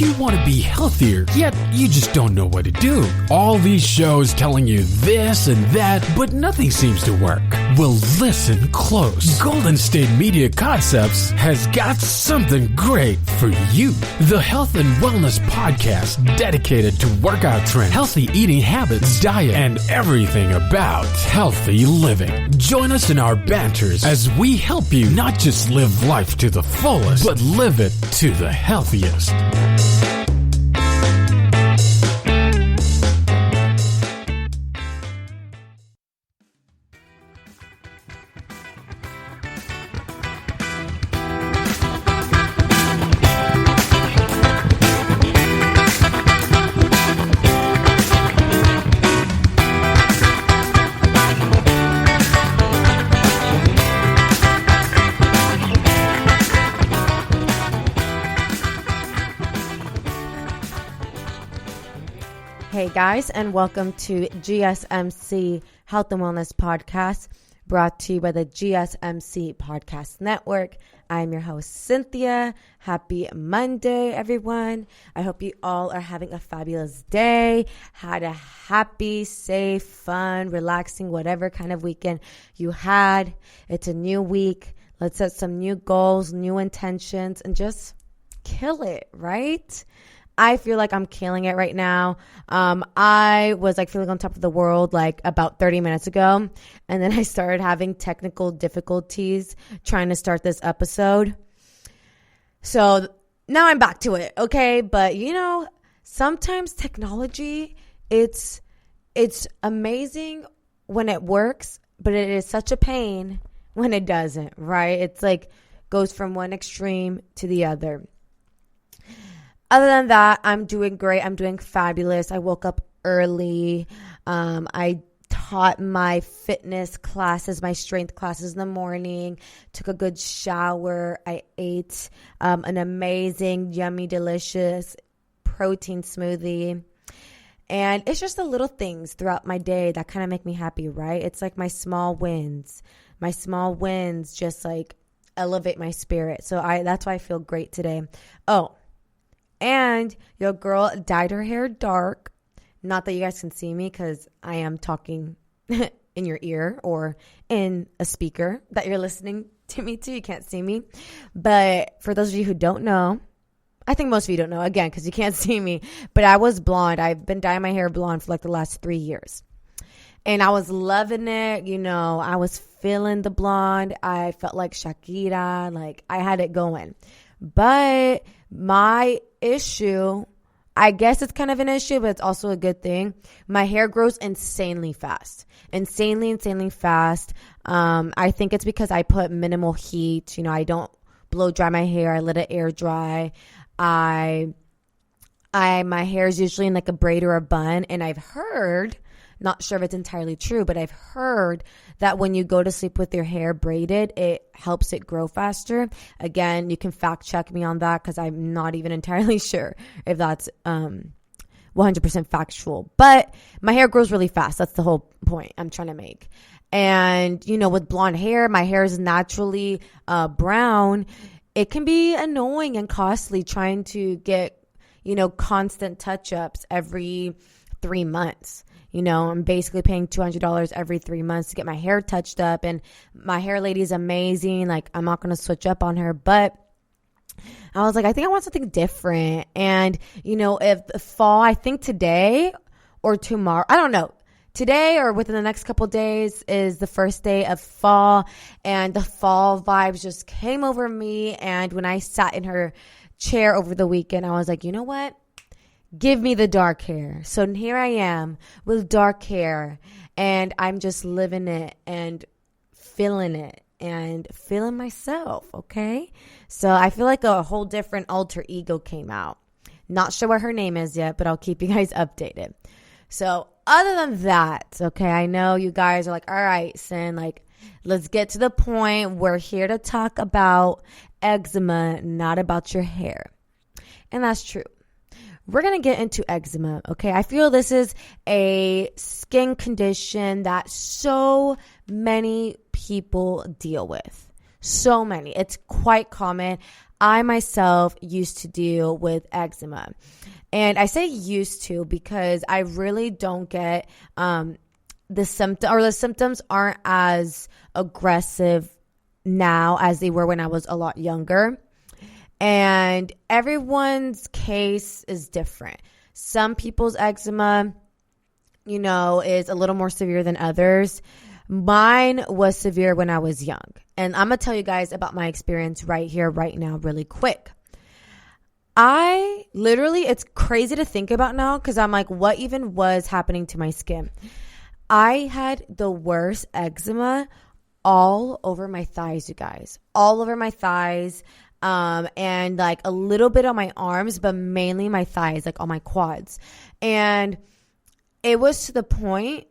you want to be healthier, yet you just don't know what to do? All these shows telling you this and that, but nothing seems to work. Well, listen close. Golden State Media Concepts has got something great for you. The Health and Wellness Podcast, dedicated to workout trends, healthy eating habits, diet, and everything about healthy living. Join us in our banters as we help you not just live life to the fullest, but live it to the healthiest. Hey guys, and welcome to GSMC Health and Wellness Podcast, brought to you by the GSMC Podcast Network. I'm your host, Cynthia. Happy Monday, everyone. I hope you all are having a fabulous day, had a happy, safe, fun, relaxing, whatever kind of weekend you had. It's a new week. Let's set some new goals, new intentions, and just kill it, right? I feel like I'm killing it right now. I was feeling on top of the world about 30 minutes ago. And then I started having technical difficulties trying to start this episode. So now I'm back to it. Okay. But sometimes technology, it's amazing when it works, but it is such a pain when it doesn't, right? It's goes from one extreme to the other. Other than that, I'm doing great. I'm doing fabulous. I woke up early. I taught my fitness classes, my strength classes in the morning, took a good shower. I ate an amazing, yummy, delicious protein smoothie. And it's just the little things throughout my day that kind of make me happy, right? It's like my small wins. My small wins just elevate my spirit. So that's why I feel great today. Oh, and your girl dyed her hair dark. Not that you guys can see me because I am talking in your ear or in a speaker that you're listening to me to. You can't see me. But for those of you who don't know, I think most of you don't know, again, because you can't see me. But I was blonde. I've been dyeing my hair blonde for the last 3 years. And I was loving it. I was feeling the blonde. I felt like Shakira. I had it going. But my issue, I guess it's kind of an issue, but it's also a good thing. My hair grows insanely fast. Insanely fast. I think it's because I put minimal heat. I don't blow dry my hair. I let it air dry. My hair is usually in a braid or a bun. And I've heard, not sure if it's entirely true, but I've heard that when you go to sleep with your hair braided, it helps it grow faster. Again, you can fact check me on that because I'm not even entirely sure if that's 100% factual. But my hair grows really fast. That's the whole point I'm trying to make. And, with blonde hair, my hair is naturally brown. It can be annoying and costly trying to get, constant touch-ups every 3 months. I'm basically paying $200 every 3 months to get my hair touched up. And my hair lady is amazing. I'm not going to switch up on her. But I was I think I want something different. And, if fall, I think today or tomorrow, I don't know. Today or within the next couple of days is the first day of fall. And the fall vibes just came over me. And when I sat in her chair over the weekend, I was you know what? Give me the dark hair. So here I am with dark hair, and I'm just living it and feeling it and feeling myself, okay? So I feel like a whole different alter ego came out. Not sure what her name is yet, but I'll keep you guys updated. So other than that, okay, I know you guys are all right, Sin, let's get to the point. We're here to talk about eczema, not about your hair. And that's true. We're going to get into eczema, okay? I feel this is a skin condition that so many people deal with. So many. It's quite common. I myself used to deal with eczema. And I say used to because I really don't get the symptoms aren't as aggressive now as they were when I was a lot younger. And everyone's case is different. Some people's eczema, is a little more severe than others. Mine was severe when I was young. And I'm going to tell you guys about my experience right here, right now, really quick. It's crazy to think about now because I'm like, what even was happening to my skin? I had the worst eczema all over my thighs, you guys. All over my thighs. And like a little bit on my arms, but mainly my thighs, like on my quads. And it was to the point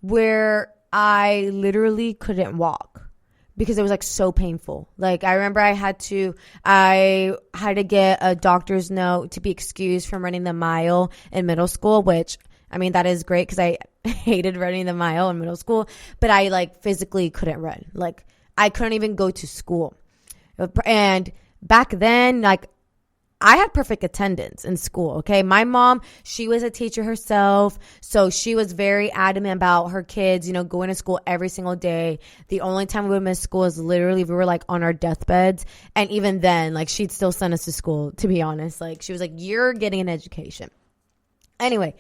where I literally couldn't walk because it was like so painful. Like I remember I had to get a doctor's note to be excused from running the mile in middle school, which that is great because I hated running the mile in middle school, but I like physically couldn't run. Like I couldn't even go to school. And back then, like I had perfect attendance in school, okay? My mom, she was a teacher herself, so she was very adamant about her kids, going to school every single day. The only time we would miss school is literally if we were like on our deathbeds. And even then, like she'd still send us to school, to be honest. Like she was like, you're getting an education. Anyway,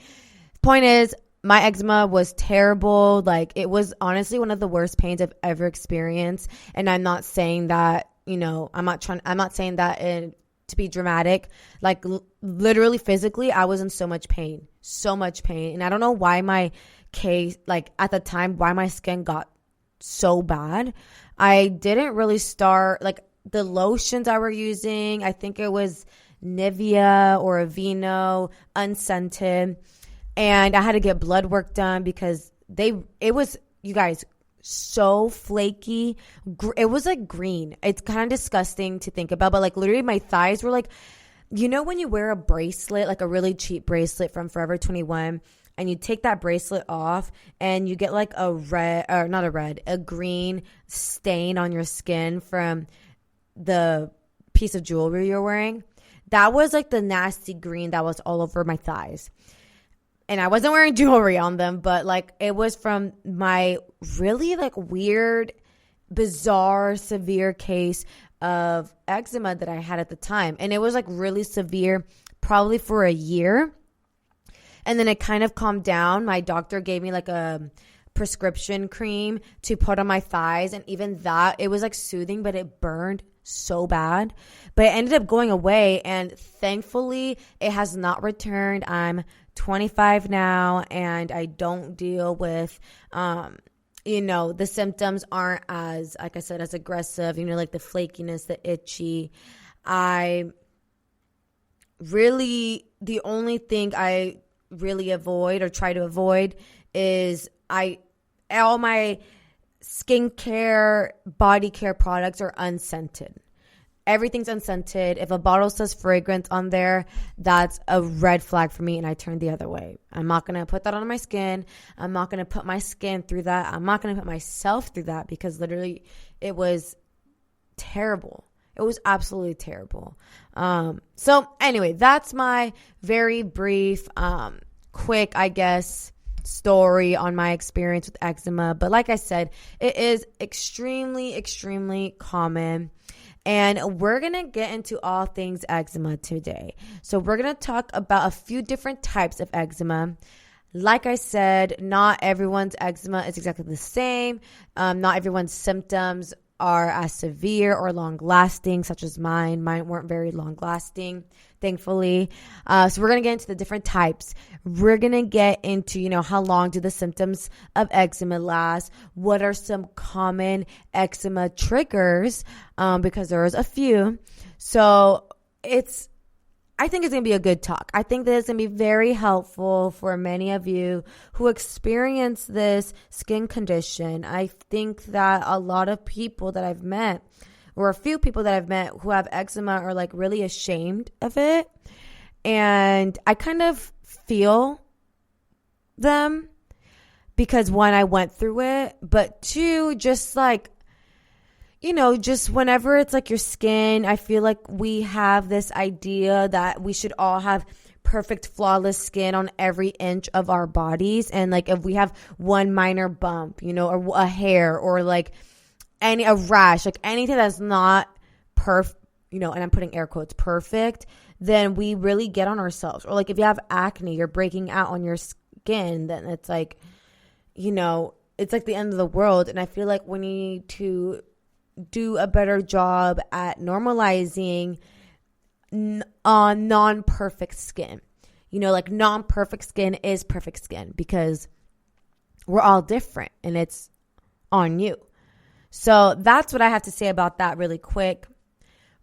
point is, my eczema was terrible. Like it was honestly one of the worst pains I've ever experienced. And I'm not saying that, I'm not saying that to be dramatic. Like literally physically, I was in so much pain. And I don't know why my case, like at the time, why my skin got so bad. I didn't really start, like the lotions I were using, I think it was Nivea or Aveeno, unscented. And I had to get blood work done because it was, you guys, so flaky. It was like green. It's kind of disgusting to think about, but like literally my thighs were like, when you wear a bracelet, like a really cheap bracelet from Forever 21, and you take that bracelet off and you get like a green stain on your skin from the piece of jewelry you're wearing. That was like the nasty green that was all over my thighs. And I wasn't wearing jewelry on them, but like it was from my really like weird, bizarre, severe case of eczema that I had at the time. And it was like really severe, probably for a year. And then it kind of calmed down. My doctor gave me like a prescription cream to put on my thighs. And even that, it was like soothing, but it burned so bad. But it ended up going away. And thankfully, it has not returned. I'm 25 now, and I don't deal with, the symptoms aren't as, like I said, as aggressive, like the flakiness, the itchy. The only thing I really avoid or try to avoid is all my skincare, body care products are unscented. Everything's unscented. If a bottle says fragrance on there, that's a red flag for me, and I turn the other way. I'm not going to put that on my skin. I'm not going to put my skin through that. I'm not going to put myself through that because literally it was terrible. It was absolutely terrible. So anyway, that's my very brief, quick, I guess, story on my experience with eczema. But like I said, it is extremely, extremely common. And we're going to get into all things eczema today. So we're going to talk about a few different types of eczema. Like I said, not everyone's eczema is exactly the same. Not everyone's symptoms are as severe or long-lasting, such as mine. Mine weren't very long-lasting, thankfully. So we're going to get into the different types. We're going to get into, how long do the symptoms of eczema last? What are some common eczema triggers? Because there's a few. So I think it's going to be a good talk. I think that it's going to be very helpful for many of you who experience this skin condition. I think that a lot of people that I've met, or a few people that I've met who have eczema, are like really ashamed of it. And I kind of feel them because one, I went through it, but two, just like, just whenever it's like your skin, I feel like we have this idea that we should all have perfect, flawless skin on every inch of our bodies. And like if we have one minor bump, or a hair or like a rash, like anything that's not perfect, and I'm putting air quotes, perfect, then we really get on ourselves. Or like if you have acne, you're breaking out on your skin, then it's like, it's like the end of the world. And I feel like we need to do a better job at normalizing non-perfect skin. Like non-perfect skin is perfect skin because we're all different and it's on you. So that's what I have to say about that really quick.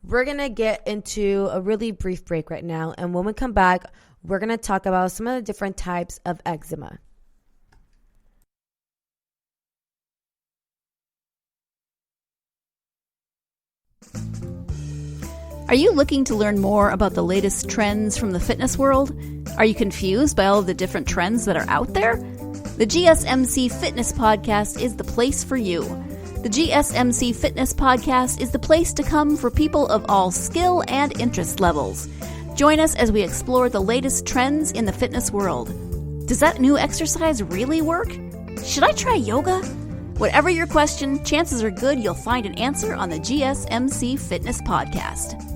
We're going to get into a really brief break right now. And when we come back, we're going to talk about some of the different types of eczema. Are you looking to learn more about the latest trends from the fitness world? Are you confused by all of the different trends that are out there? The GSMC Fitness Podcast is the place for you. The GSMC Fitness Podcast is the place to come for people of all skill and interest levels. Join us as we explore the latest trends in the fitness world. Does that new exercise really work? Should I try yoga? Whatever your question, chances are good you'll find an answer on the GSMC Fitness Podcast.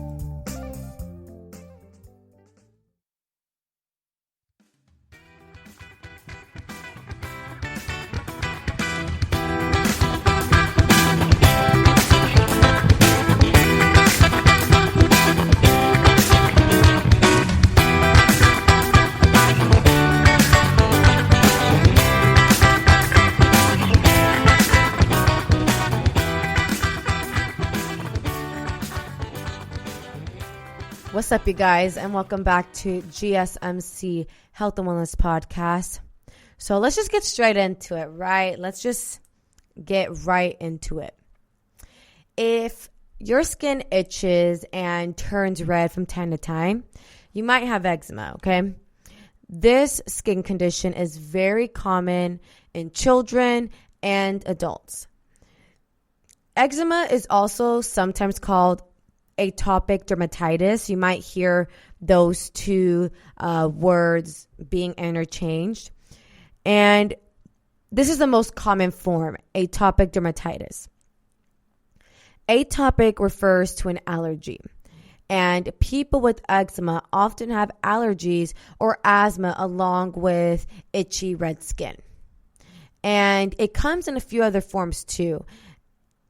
What's up, you guys, and welcome back to GSMC Health and Wellness Podcast. So let's just get straight into it, right? Let's just get right into it. If your skin itches and turns red from time to time, you might have eczema, okay? This skin condition is very common in children and adults. Eczema is also sometimes called atopic dermatitis. You might hear those two words being interchanged. And this is the most common form, atopic dermatitis. Atopic refers to an allergy. And people with eczema often have allergies or asthma along with itchy red skin. And it comes in a few other forms too.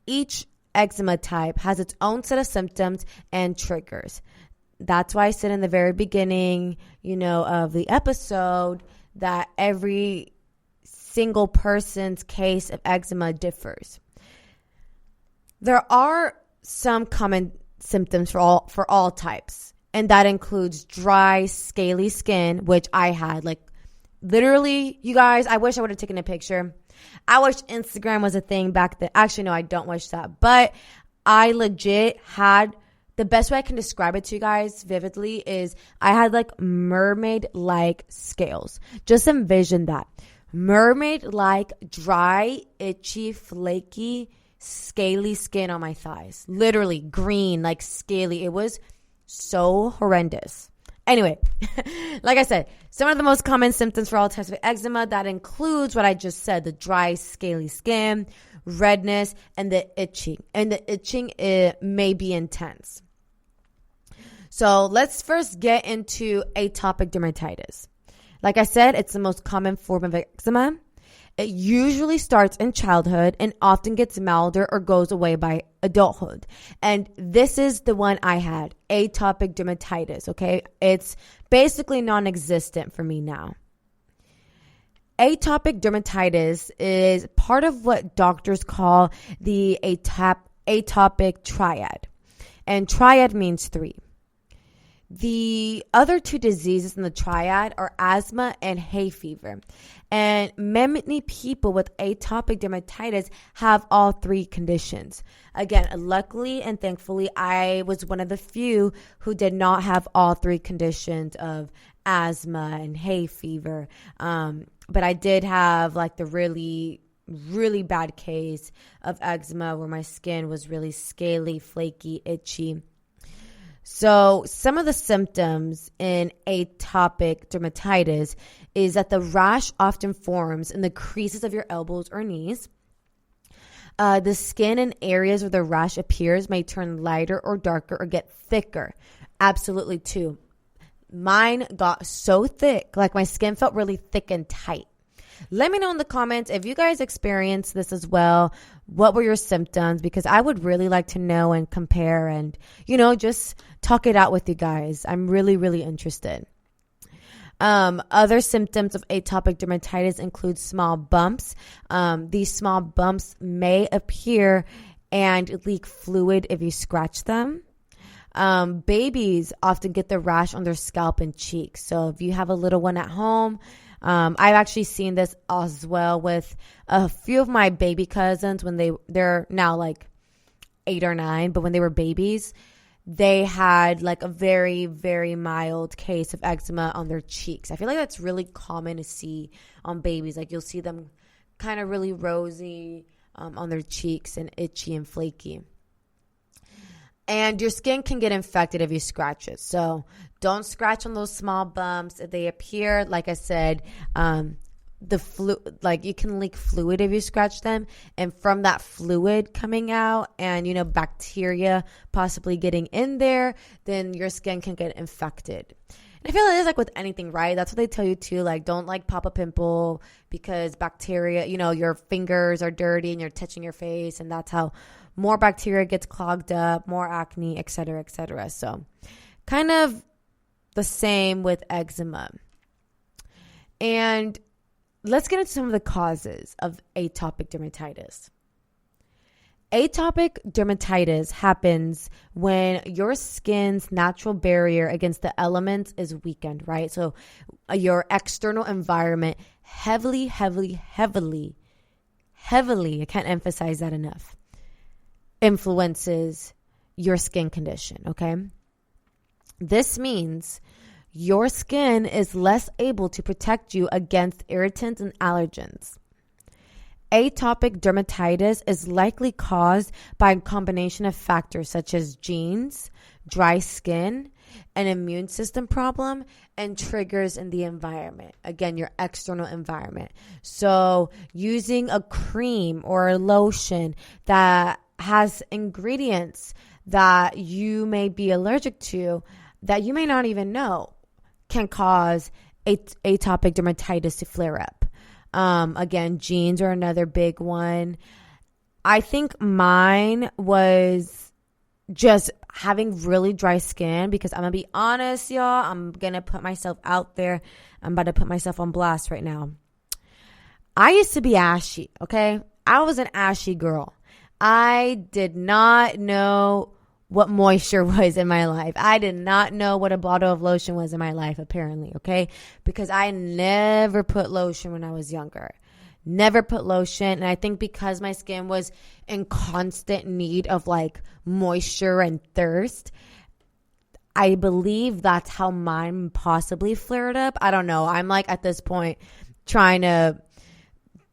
Each eczema type has its own set of symptoms and triggers. That's why I said in the very beginning, of the episode that every single person's case of eczema differs. There are some common symptoms for all types, and that includes dry, scaly skin, which I had. Like literally, you guys, I wish I would have taken a picture. I wish Instagram was a thing back then. Actually, no, I don't wish that. But I legit had, the best way I can describe it to you guys vividly is I had like mermaid-like scales. Just envision that. Mermaid-like, dry, itchy, flaky, scaly skin on my thighs. Literally green, like scaly. It was so horrendous. Anyway, like I said, some of the most common symptoms for all types of eczema, that includes what I just said, the dry, scaly skin, redness, and the itching. And the itching, it may be intense. So let's first get into atopic dermatitis. Like I said, it's the most common form of eczema. It usually starts in childhood and often gets milder or goes away by adulthood. And this is the one I had, atopic dermatitis, okay? It's basically non-existent for me now. Atopic dermatitis is part of what doctors call the atopic triad. And triad means 3. The other 2 diseases in the triad are asthma and hay fever. And many people with atopic dermatitis have all 3 conditions. Again, luckily and thankfully, I was one of the few who did not have all 3 conditions of asthma and hay fever. But I did have like the really really bad case of eczema where my skin was really scaly, flaky, itchy. So some of the symptoms in atopic dermatitis is that the rash often forms in the creases of your elbows or knees. The skin in areas where the rash appears may turn lighter or darker or get thicker. Absolutely too. Mine got so thick, like my skin felt really thick and tight. Let me know in the comments if you guys experienced this as well. What were your symptoms? Because I would really like to know and compare and, just talk it out with you guys. I'm really, really interested. Other symptoms of atopic dermatitis include small bumps. These small bumps may appear and leak fluid if you scratch them. Babies often get the rash on their scalp and cheeks. So if you have a little one at home, I've actually seen this as well with a few of my baby cousins when they're now like 8 or 9, but when they were babies, they had like a very, very mild case of eczema on their cheeks. I feel like that's really common to see on babies. Like you'll see them kind of really rosy on their cheeks and itchy and flaky. And your skin can get infected if you scratch it. So don't scratch on those small bumps. If they appear, like I said, you can leak fluid if you scratch them. And from that fluid coming out and, bacteria possibly getting in there, then your skin can get infected. And I feel like it's like with anything, right? That's what they tell you too. Like, don't pop a pimple because bacteria, your fingers are dirty and you're touching your face. And that's how more bacteria gets clogged up, more acne, et cetera, et cetera. So kind of the same with eczema. And let's get into some of the causes of atopic dermatitis. Atopic dermatitis happens when your skin's natural barrier against the elements is weakened, right? So your external environment heavily, I can't emphasize that enough, influences your skin condition, okay? This means your skin is less able to protect you against irritants and allergens. Atopic dermatitis is likely caused by a combination of factors such as genes, dry skin, an immune system problem, and triggers in the environment. Again, your external environment. So using a cream or a lotion that has ingredients that you may be allergic to that you may not even know can cause atopic dermatitis to flare up. Again, genes are another big one. I think mine was just having really dry skin because I'm going to be honest, y'all. I'm going to put myself out there. I'm about to put myself on blast right now. I used to be ashy, okay? I was an ashy girl. I did not know what moisture was in my life. I did not know what a bottle of lotion was in my life, apparently, okay? Because I never put lotion when I was younger. Never put lotion. And I think because my skin was in constant need of like moisture and thirst, I believe that's how mine possibly flared up. I don't know. I'm like at this point trying to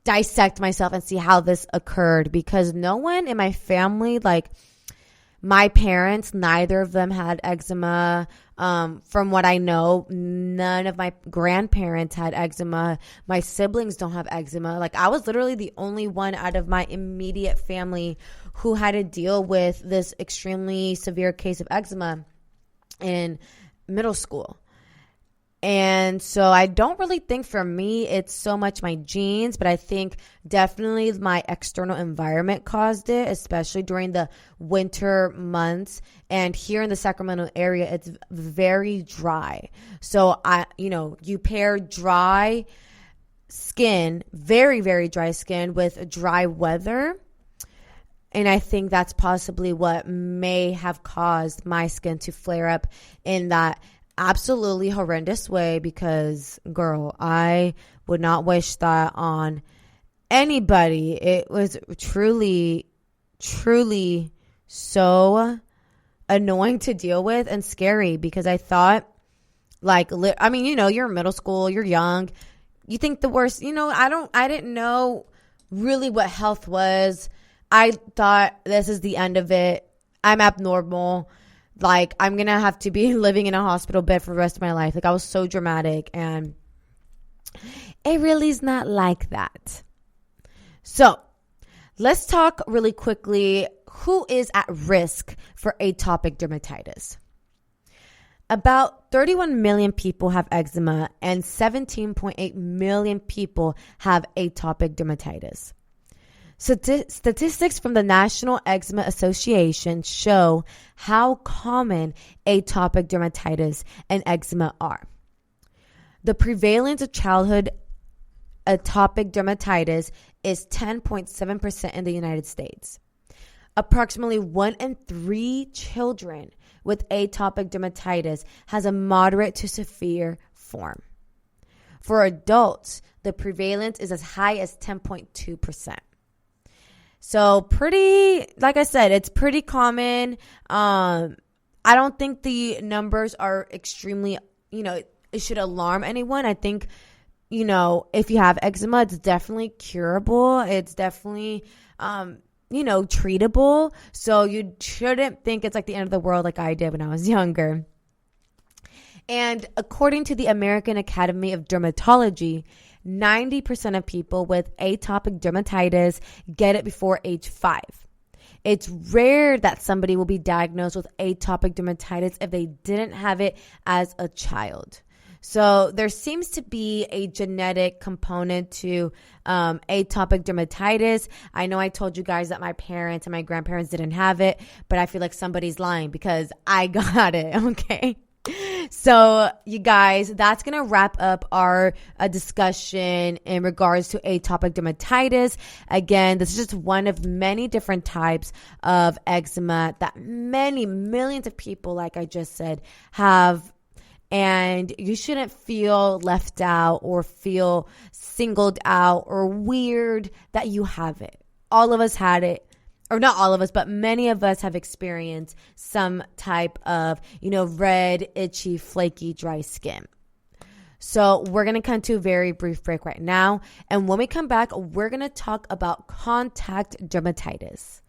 dissect myself and see how this occurred because no one in my family, like my parents, neither of them had eczema. From what I know, none of my grandparents had eczema. My siblings don't have eczema. Like I was literally the only one out of my immediate family who had to deal with this extremely severe case of eczema in middle school. And so I don't really think for me it's so much my genes, but I think definitely my external environment caused it, especially during the winter months. And here in the Sacramento area, it's very dry. So you pair dry skin, very, very dry skin with dry weather. And I think that's possibly what may have caused my skin to flare up in that absolutely horrendous way because, girl, I would not wish that on anybody. It was truly, truly so annoying to deal with and scary because I thought, you're in middle school, you're young, you think the worst. I didn't know really what health was. I thought this is the end of it. I'm abnormal. Like, I'm going to have to be living in a hospital bed for the rest of my life. Like, I was so dramatic, and it really is not like that. So, let's talk really quickly. Who is at risk for atopic dermatitis? About 31 million people have eczema, and 17.8 million people have atopic dermatitis. Statistics from the National Eczema Association show how common atopic dermatitis and eczema are. The prevalence of childhood atopic dermatitis is 10.7% in the United States. Approximately 1 in 3 children with atopic dermatitis has a moderate to severe form. For adults, the prevalence is as high as 10.2%. So pretty, like I said, it's pretty common. I don't think the numbers are extremely, it should alarm anyone. I think, if you have eczema, it's definitely curable. It's definitely, treatable. So you shouldn't think it's like the end of the world like I did when I was younger. And according to the American Academy of Dermatology, 90% of people with atopic dermatitis get it before age 5. It's rare that somebody will be diagnosed with atopic dermatitis if they didn't have it as a child. So there seems to be a genetic component to atopic dermatitis. I know I told you guys that my parents and my grandparents didn't have it, but I feel like somebody's lying because I got it, okay? So you guys, that's going to wrap up our discussion in regards to atopic dermatitis. Again, this is just one of many different types of eczema that many millions of people, like I just said, have. And you shouldn't feel left out or feel singled out or weird that you have it. All of us had it. Or not all of us, but many of us have experienced some type of, red, itchy, flaky, dry skin. So we're going to come to a very brief break right now. And when we come back, we're going to talk about contact dermatitis.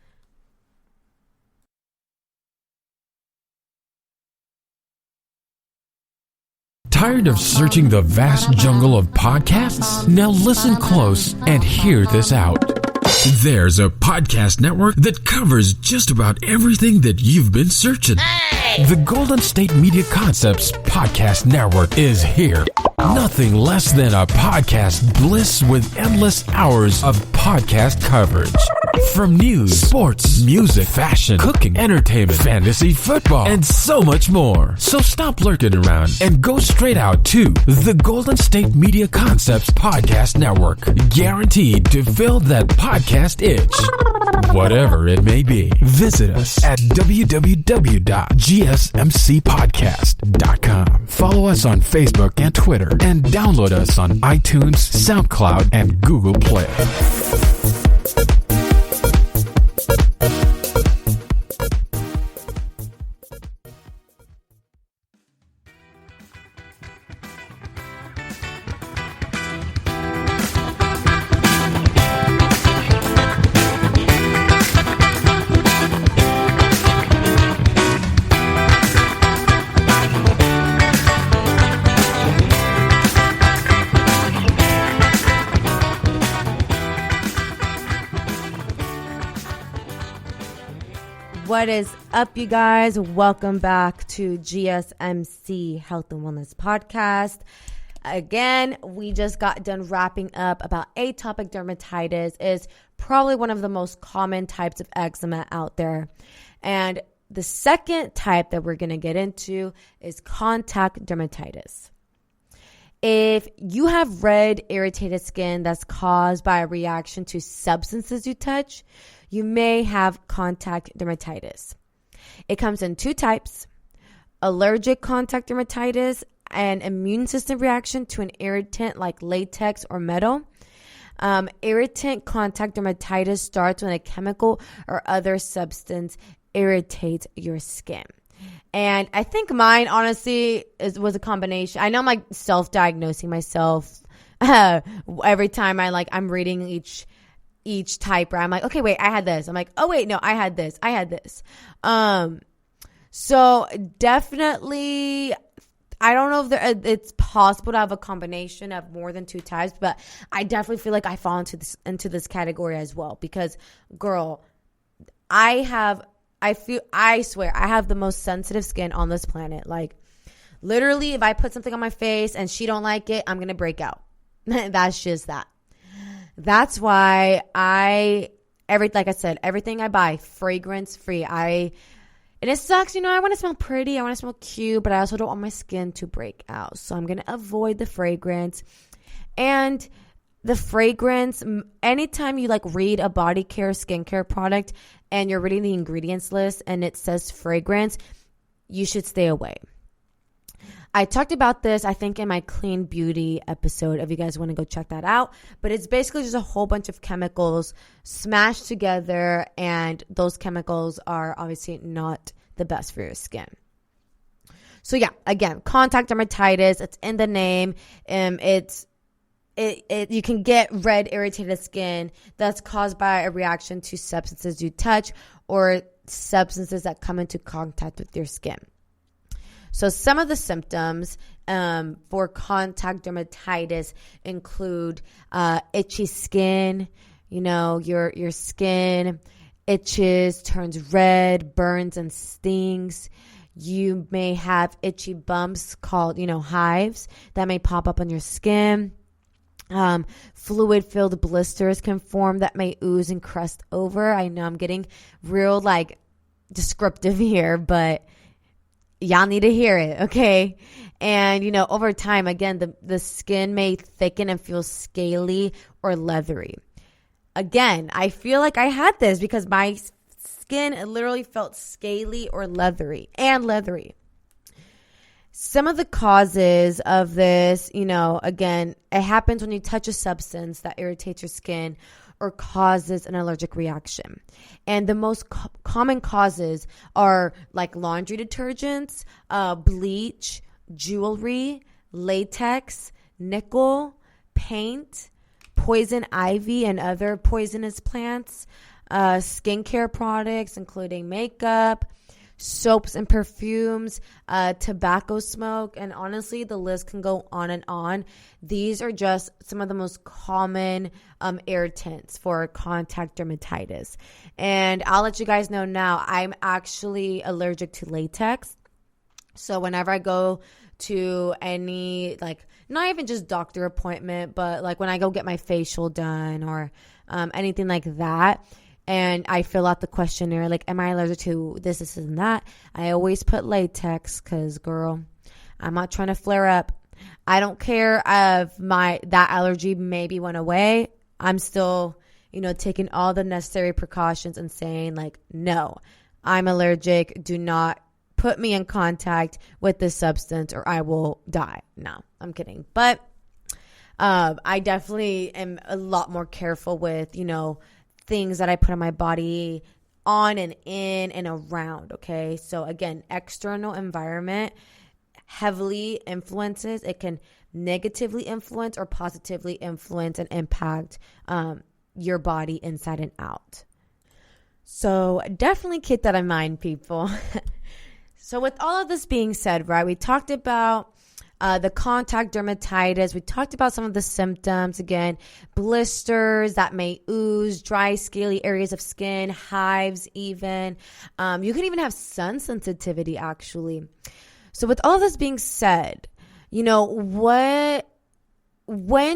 Tired of searching the vast jungle of podcasts? Now listen close and hear this out. There's a podcast network that covers just about everything that you've been searching. Hey! The Golden State Media Concepts Podcast Network is here. Nothing less than a podcast bliss with endless hours of podcast coverage. From news, sports, music, fashion, cooking, entertainment, fantasy, football, and so much more. So stop lurking around and go straight out to the Golden State Media Concepts Podcast Network. Guaranteed to fill that podcast itch. Whatever it may be. Visit us at www.gsmcpodcast.com. Follow us on Facebook and Twitter, and download us on iTunes, SoundCloud, and Google Play. What is up, you guys? Welcome back to GSMC Health and Wellness Podcast. Again, we just got done wrapping up about atopic dermatitis. Is probably one of the most common types of eczema out there. And the second type that we're going to get into is contact dermatitis. If you have red, irritated skin that's caused by a reaction to substances you touch, you may have contact dermatitis. It comes in 2 types: allergic contact dermatitis, an immune system reaction to an irritant like latex or metal. Irritant contact dermatitis starts when a chemical or other substance irritates your skin. And I think mine, honestly, was a combination. I know I'm like self-diagnosing myself every time I'm reading each each type where I'm like, okay, wait, I had this. I'm like, oh, wait, no, I had this. So definitely, I don't know if it's possible to have a combination of more than 2 types, but I definitely feel like I fall into this category as well because, girl, I swear, I have the most sensitive skin on this planet. Like, literally, if I put something on my face and she don't like it, I'm going to break out. That's just that. That's why like I said, everything I buy, fragrance free. And it sucks, I want to smell pretty. I want to smell cute, but I also don't want my skin to break out. So I'm going to avoid the fragrance. And the fragrance, anytime you like read a body care, skincare product and you're reading the ingredients list and it says fragrance, you should stay away. I talked about this, I think, in my clean beauty episode, if you guys want to go check that out. But it's basically just a whole bunch of chemicals smashed together, and those chemicals are obviously not the best for your skin. So yeah, again, contact dermatitis, it's in the name. You can get red, irritated skin that's caused by a reaction to substances you touch or substances that come into contact with your skin. So some of the symptoms for contact dermatitis include itchy skin. Your skin itches, turns red, burns, and stings. You may have itchy bumps called, hives that may pop up on your skin. Fluid-filled blisters can form that may ooze and crust over. I know I'm getting real descriptive here, but y'all need to hear it, okay? And, over time, again, the skin may thicken and feel scaly or leathery. Again, I feel like I had this because my skin literally felt scaly or leathery. Some of the causes of this, again, it happens when you touch a substance that irritates your skin or causes an allergic reaction. And the most common causes are like laundry detergents, bleach, jewelry, latex, nickel, paint, poison ivy and other poisonous plants, skincare products, including makeup, soaps and perfumes, tobacco smoke, and honestly, the list can go on and on. These are just some of the most common irritants for contact dermatitis. And I'll let you guys know now, I'm actually allergic to latex. So whenever I go to any, not even just doctor appointment, but when I go get my facial done or anything like that, and I fill out the questionnaire, am I allergic to this, and that? I always put latex because, girl, I'm not trying to flare up. I don't care if that allergy maybe went away. I'm still, taking all the necessary precautions and saying, no, I'm allergic. Do not put me in contact with this substance or I will die. No, I'm kidding. But I definitely am a lot more careful with, things that I put on my body, on and in and around, okay? So again, external environment heavily influences. It can negatively influence or positively influence and impact your body inside and out. So definitely keep that in mind, people. So with all of this being said, right, we talked about the contact dermatitis. We talked about some of the symptoms. Again, blisters that may ooze, dry, scaly areas of skin, hives even. You can even have sun sensitivity, actually. So with all this being said, when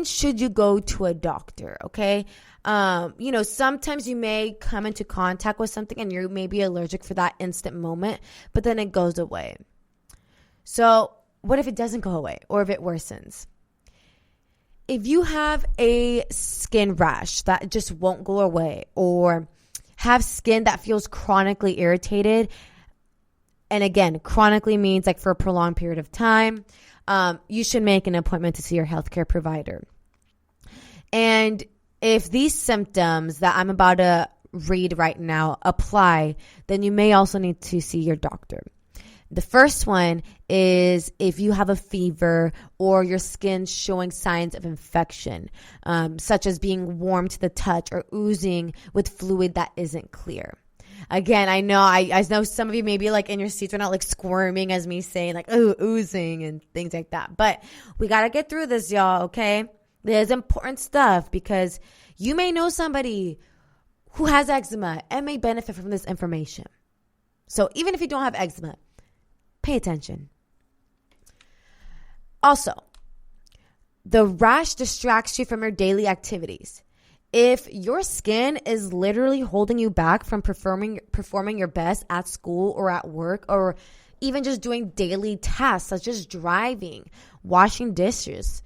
should you go to a doctor, okay? Sometimes you may come into contact with something and you may be allergic for that instant moment, but then it goes away. So what if it doesn't go away or if it worsens? If you have a skin rash that just won't go away or have skin that feels chronically irritated, and again, chronically means for a prolonged period of time, you should make an appointment to see your healthcare provider. And if these symptoms that I'm about to read right now apply, then you may also need to see your doctor. The first one is if you have a fever or your skin showing signs of infection, such as being warm to the touch or oozing with fluid that isn't clear. Again, I know some of you may be like in your seats, we're not like squirming as me saying like, oh, oozing and things like that. But we got to get through this, y'all, okay? There's important stuff because you may know somebody who has eczema and may benefit from this information. So even if you don't have eczema, pay attention. Also, the rash distracts you from your daily activities. If your skin is literally holding you back from performing your best at school or at work, or even just doing daily tasks such as driving, washing dishes,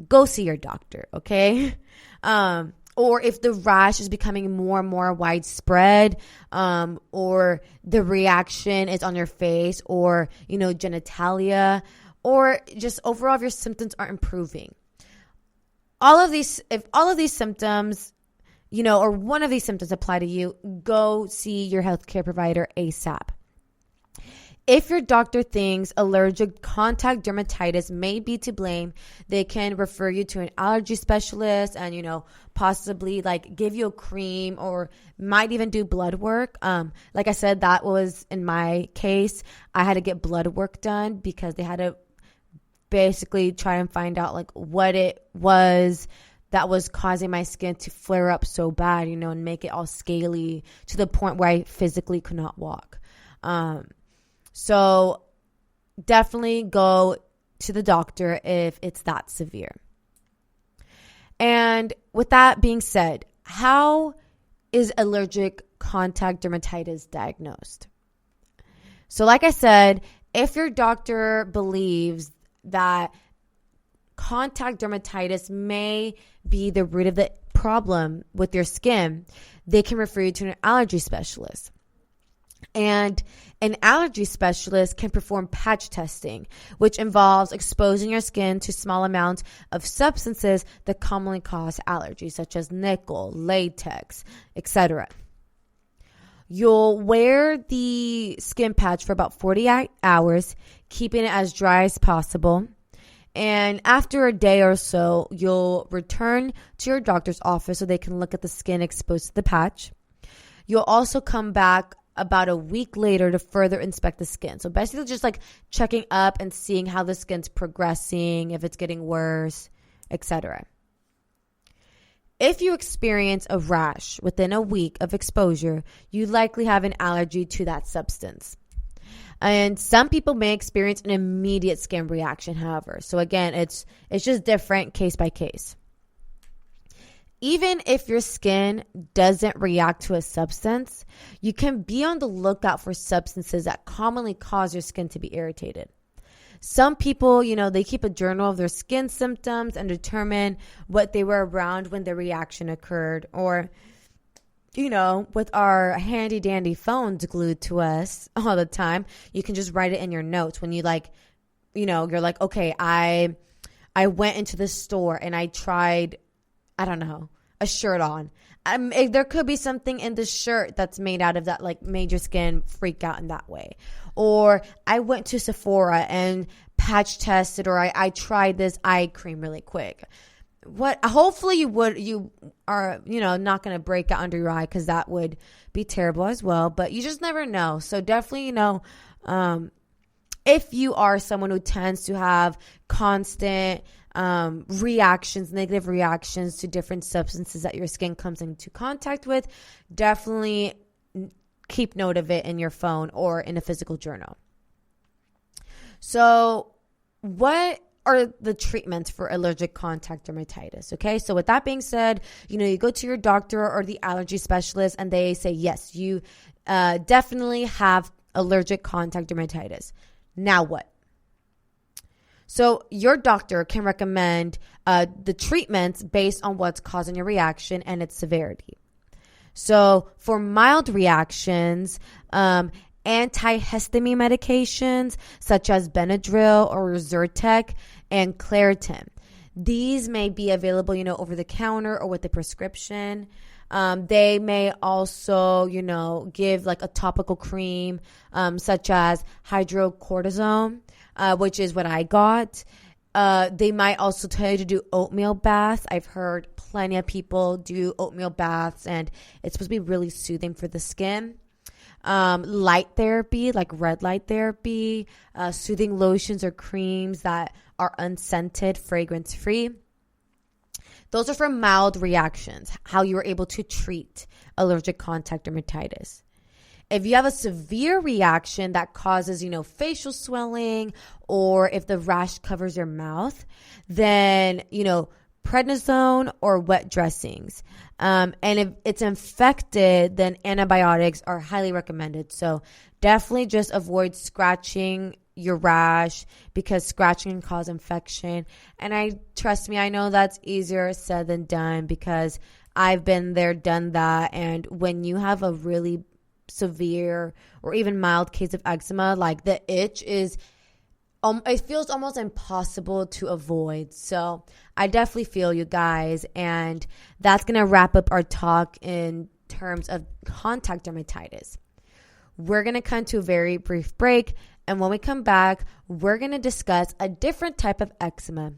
go see your doctor, okay? Or if the rash is becoming more and more widespread, or the reaction is on your face or, genitalia, or just overall if your symptoms are improving. If all of these symptoms, or one of these symptoms apply to you, go see your healthcare provider ASAP. If your doctor thinks allergic contact dermatitis may be to blame, they can refer you to an allergy specialist and, possibly like give you a cream or might even do blood work. Like I said, that was in my case. I had to get blood work done because they had to basically try and find out like what it was that was causing my skin to flare up so bad, and make it all scaly to the point where I physically could not walk. So definitely go to the doctor if it's that severe. And with that being said, how is allergic contact dermatitis diagnosed? So like I said, if your doctor believes that contact dermatitis may be the root of the problem with your skin, they can refer you to an allergy specialist. And an allergy specialist can perform patch testing, which involves exposing your skin to small amounts of substances that commonly cause allergies, such as nickel, latex, etc. You'll wear the skin patch for about 48 hours, keeping it as dry as possible. And after a day or so, you'll return to your doctor's office so they can look at the skin exposed to the patch. You'll also come back about a week later to further inspect the skin. So basically just like checking up and seeing how the skin's progressing, if it's getting worse, etc. If you experience a rash within a week of exposure, you likely have an allergy to that substance. And some people may experience an immediate skin reaction, however. So again, it's just different case by case. Even if your skin doesn't react to a substance, you can be on the lookout for substances that commonly cause your skin to be irritated. Some people, they keep a journal of their skin symptoms and determine what they were around when the reaction occurred. Or, with our handy dandy phones glued to us all the time, you can just write it in your notes when you you're like, okay, I went into the store and I tried, I don't know, a shirt on. There could be something in the shirt that's made out of that, like made your skin freak out in that way. Or I went to Sephora and patch tested, or I tried this eye cream really quick. Hopefully you are, not going to break out under your eye, because that would be terrible as well. But you just never know. So definitely, if you are someone who tends to have constant negative reactions to different substances that your skin comes into contact with, definitely keep note of it in your phone or in a physical journal. So what are the treatments for allergic contact dermatitis? Okay, so with that being said, you go to your doctor or the allergy specialist and they say, yes, you definitely have allergic contact dermatitis. Now what? So your doctor can recommend the treatments based on what's causing your reaction and its severity. So for mild reactions, antihistamine medications such as Benadryl or Zyrtec and Claritin. These may be available, over the counter or with a prescription. They may also, give like a topical cream, such as hydrocortisone, which is what I got. They might also tell you to do oatmeal baths. I've heard plenty of people do oatmeal baths, and it's supposed to be really soothing for the skin. Light therapy, like red light therapy, soothing lotions or creams that are unscented, fragrance-free. Those are for mild reactions, how you are able to treat allergic contact dermatitis. If you have a severe reaction that causes, facial swelling, or if the rash covers your mouth, then, prednisone or wet dressings. And if it's infected, then antibiotics are highly recommended. So definitely just avoid scratching your rash, because scratching can cause infection. And trust me, I know that's easier said than done, because I've been there, done that. And when you have a really severe or even mild case of eczema, like the itch is, it feels almost impossible to avoid. So I definitely feel you guys. And that's going to wrap up our talk in terms of contact dermatitis. We're going to come to a very brief break. And when we come back, we're going to discuss a different type of eczema.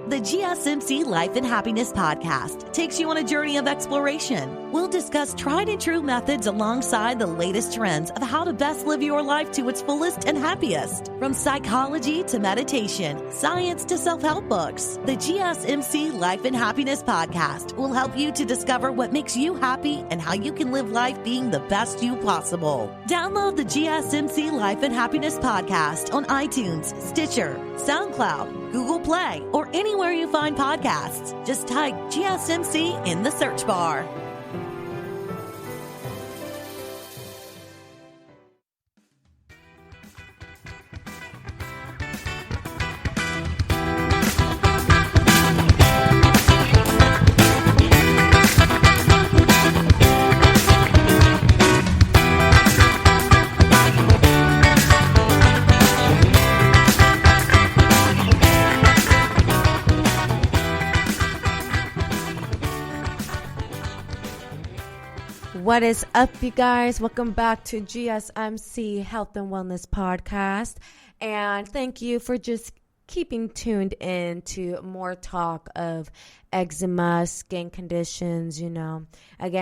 The GSMC Life and Happiness podcast takes you on a journey of exploration. We'll discuss tried and true methods alongside the latest trends of how to best live your life to its fullest and happiest. From psychology to meditation, science to self-help books, the GSMC Life and Happiness podcast will help you to discover what makes you happy and how you can live life being the best you possible. Download the GSMC Life and Happiness podcast on iTunes, Stitcher, SoundCloud, Google Play, or anywhere you find podcasts. Just type GSMC in the search bar. What is up, you guys? Welcome back to GSMC Health and Wellness Podcast. And thank you for just keeping tuned in to more talk of eczema, skin conditions, Again,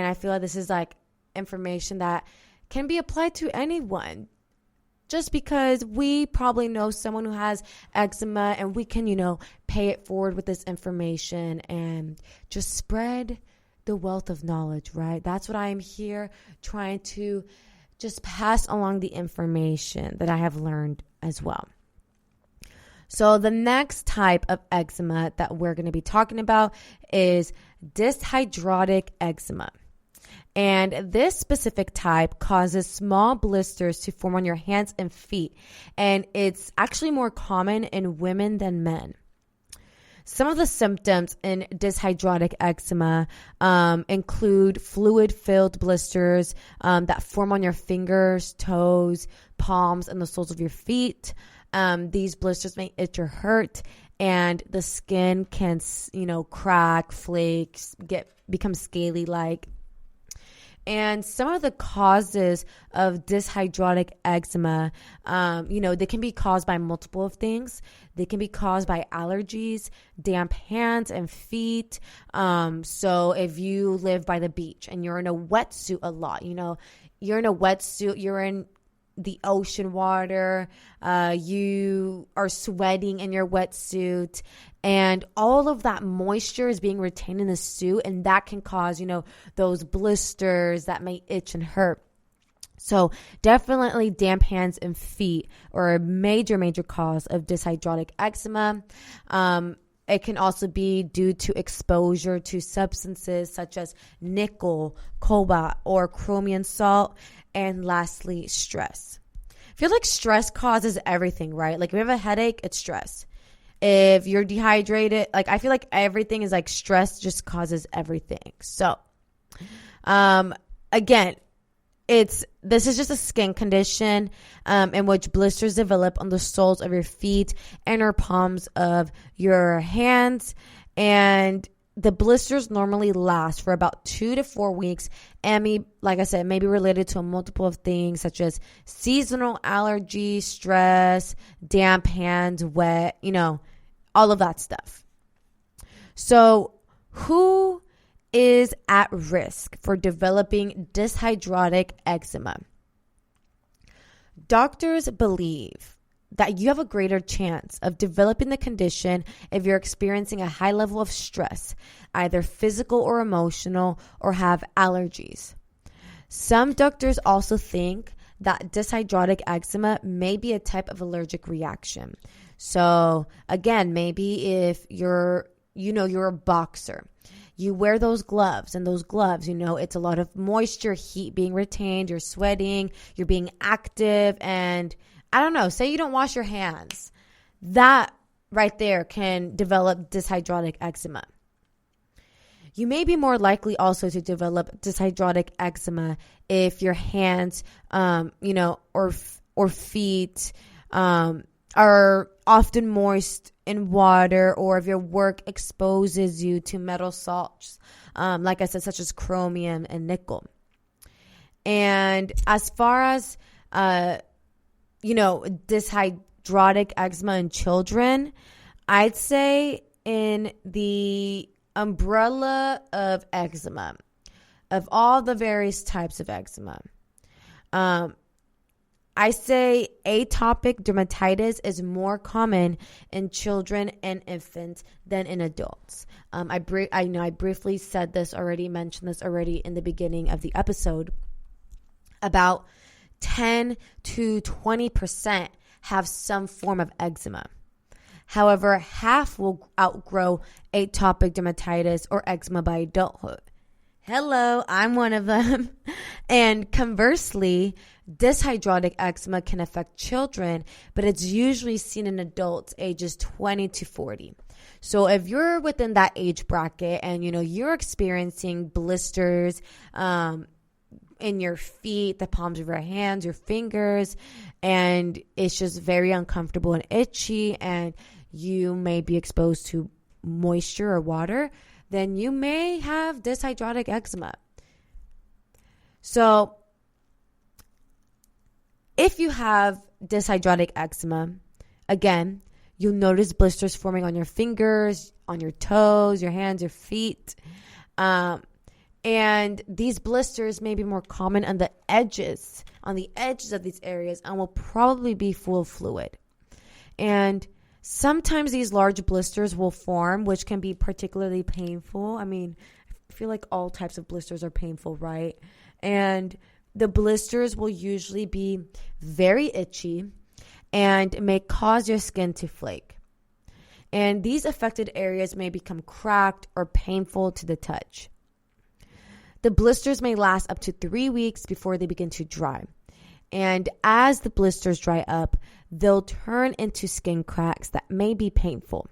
I feel like this is like information that can be applied to anyone. Just because we probably know someone who has eczema, and we can, pay it forward with this information and just spread the wealth of knowledge, right? That's what I am here trying to just pass along, the information that I have learned as well. So the next type of eczema that we're going to be talking about is dyshydrotic eczema. And this specific type causes small blisters to form on your hands and feet. And it's actually more common in women than men. Some of the symptoms in dyshydrotic eczema include fluid-filled blisters that form on your fingers, toes, palms, and the soles of your feet. These blisters may itch or hurt, and the skin can, crack, flake, become scaly-like. And some of the causes of dyshydrotic eczema, they can be caused by multiple of things. They can be caused by allergies, damp hands and feet. So if you live by the beach and you're in a wetsuit a lot, you're in a wetsuit, you're in the ocean water, you are sweating in your wetsuit, and all of that moisture is being retained in the suit, and that can cause, those blisters that may itch and hurt. So definitely damp hands and feet are a major, major cause of dyshydrotic eczema. It can also be due to exposure to substances such as nickel, cobalt, or chromium salt. And lastly, stress. I feel like stress causes everything, right? Like if you have a headache, it's stress. If you're dehydrated, I feel like everything is like stress just causes everything. So, again, This is just a skin condition in which blisters develop on the soles of your feet and or palms of your hands. And the blisters normally last for about 2 to 4 weeks. And like I said, may be related to a multiple of things such as seasonal allergy, stress, damp hands, wet, all of that stuff. So who is at risk for developing dyshydrotic eczema? Doctors believe that you have a greater chance of developing the condition if you're experiencing a high level of stress, either physical or emotional, or have allergies. Some doctors also think that dyshydrotic eczema may be a type of allergic reaction. So again, maybe if you're a boxer, you wear those gloves, and those gloves, it's a lot of moisture, heat being retained, you're sweating, you're being active, and I don't know, say you don't wash your hands. That right there can develop dyshydrotic eczema. You may be more likely also to develop dyshydrotic eczema if your hands, or feet are often moist in water, or if your work exposes you to metal salts, like I said, such as chromium and nickel. And as far as, dyshydrotic eczema in children, I'd say in the umbrella of eczema, of all the various types of eczema, I say atopic dermatitis is more common in children and infants than in adults. I briefly said this already, mentioned this already in the beginning of the episode. About 10 to 20% have some form of eczema. However, half will outgrow atopic dermatitis or eczema by adulthood. Hello, I'm one of them. And conversely, dyshydrotic eczema can affect children, but it's usually seen in adults ages 20 to 40. So if you're within that age bracket and, you're experiencing blisters in your feet, the palms of your hands, your fingers, and it's just very uncomfortable and itchy, and you may be exposed to moisture or water, then you may have dyshydrotic eczema. So if you have dyshydrotic eczema, again, you'll notice blisters forming on your fingers, on your toes, your hands, your feet. And these blisters may be more common on the edges of these areas, and will probably be full of fluid. And sometimes these large blisters will form, which can be particularly painful. I mean, I feel like all types of blisters are painful, right? And the blisters will usually be very itchy and may cause your skin to flake. And these affected areas may become cracked or painful to the touch. The blisters may last up to 3 weeks before they begin to dry. And as the blisters dry up, they'll turn into skin cracks that may be painful.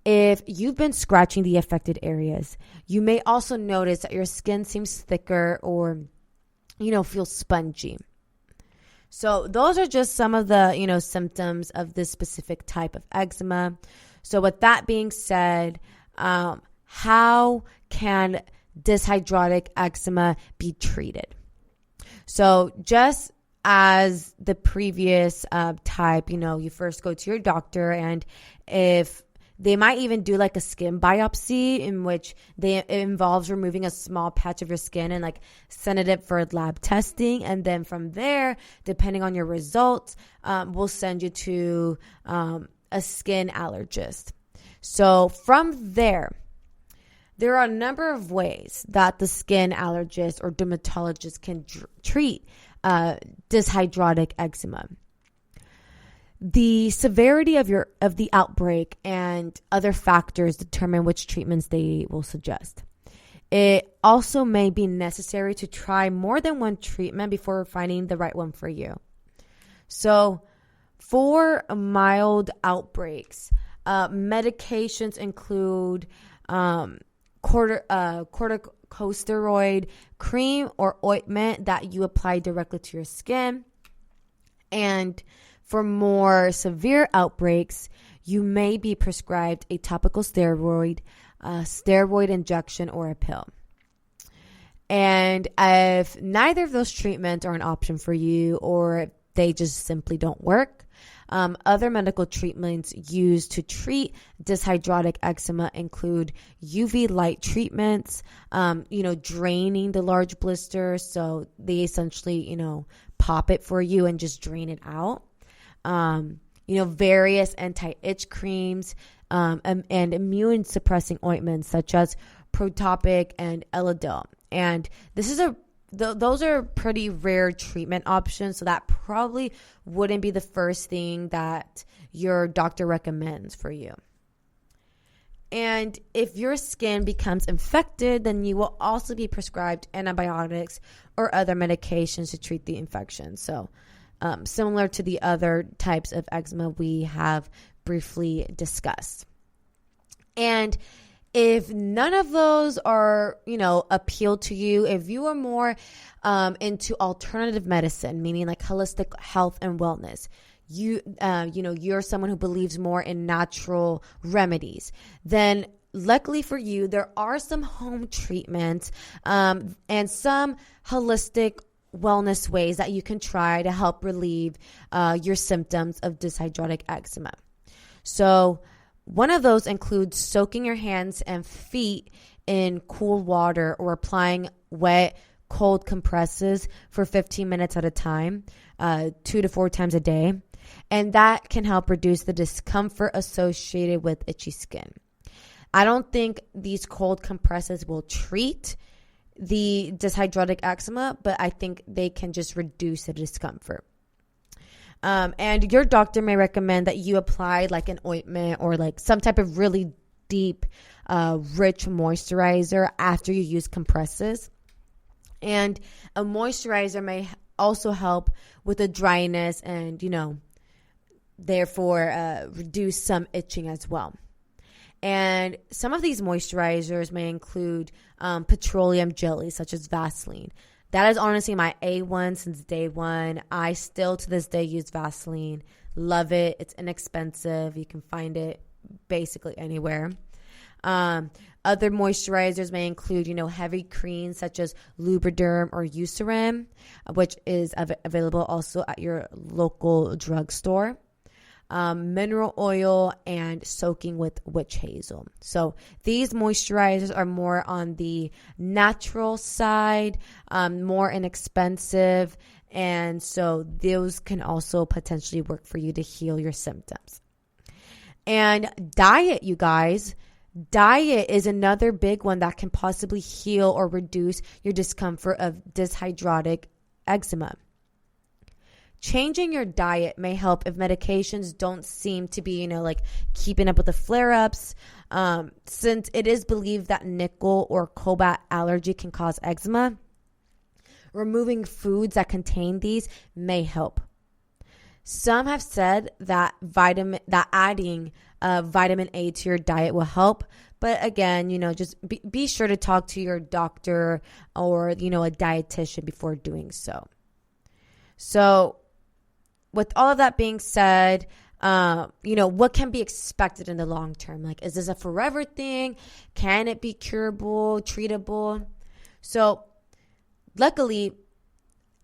If you've been scratching the affected areas, you may also notice that your skin seems thicker or, feels spongy. So those are just some of the, symptoms of this specific type of eczema. So with that being said, how can dyshydrotic eczema be treated? So just as the previous type, you first go to your doctor, and if they might even do like a skin biopsy, in which it involves removing a small patch of your skin and send it for lab testing. And then from there, depending on your results, we'll send you to a skin allergist. So from there are a number of ways that the skin allergist or dermatologist can treat dyshydrotic eczema. The severity of the outbreak and other factors determine which treatments they will suggest. It also may be necessary to try more than one treatment before finding the right one for you. So for mild outbreaks, medications include corticosteroids, corticosteroid cream or ointment that you apply directly to your skin. And for more severe outbreaks, you may be prescribed a topical steroid, steroid injection, or a pill. And if neither of those treatments are an option for you, or they just simply don't work, other medical treatments used to treat dyshydrotic eczema include UV light treatments, draining the large blisters. So they essentially, pop it for you and just drain it out. Various anti-itch creams, and immune suppressing ointments such as Protopic and Elidel. And those are pretty rare treatment options, so that probably wouldn't be the first thing that your doctor recommends for you. And if your skin becomes infected, then you will also be prescribed antibiotics or other medications to treat the infection. So similar to the other types of eczema we have briefly discussed. And if none of those are, appeal to you, if you are more into alternative medicine, meaning like holistic health and wellness, you're someone who believes more in natural remedies, then luckily for you, there are some home treatments and some holistic wellness ways that you can try to help relieve your symptoms of dyshydrotic eczema. So one of those includes soaking your hands and feet in cool water or applying wet, cold compresses for 15 minutes at a time, 2 to 4 times a day. And that can help reduce the discomfort associated with itchy skin. I don't think these cold compresses will treat the dyshydrotic eczema, but I think they can just reduce the discomfort. And your doctor may recommend that you apply like an ointment or like some type of really deep, rich moisturizer after you use compresses. And a moisturizer may also help with the dryness and, therefore reduce some itching as well. And some of these moisturizers may include petroleum jelly, such as Vaseline. That is honestly my A1 since day one. I still to this day use Vaseline. Love it. It's inexpensive. You can find it basically anywhere. Other moisturizers may include, heavy creams such as Lubriderm or Eucerin, which is available also at your local drugstore. Mineral oil, and soaking with witch hazel. So these moisturizers are more on the natural side, more inexpensive, and so those can also potentially work for you to heal your symptoms. And diet, you guys. Diet is another big one that can possibly heal or reduce your discomfort of dyshydrotic eczema. Changing your diet may help if medications don't seem to be, keeping up with the flare-ups. Since it is believed that nickel or cobalt allergy can cause eczema, removing foods that contain these may help. Some have said that adding vitamin A to your diet will help. But again, just be sure to talk to your doctor or, a dietitian before doing so. So with all of that being said, what can be expected in the long term? Like, is this a forever thing? Can it be curable, treatable? So luckily,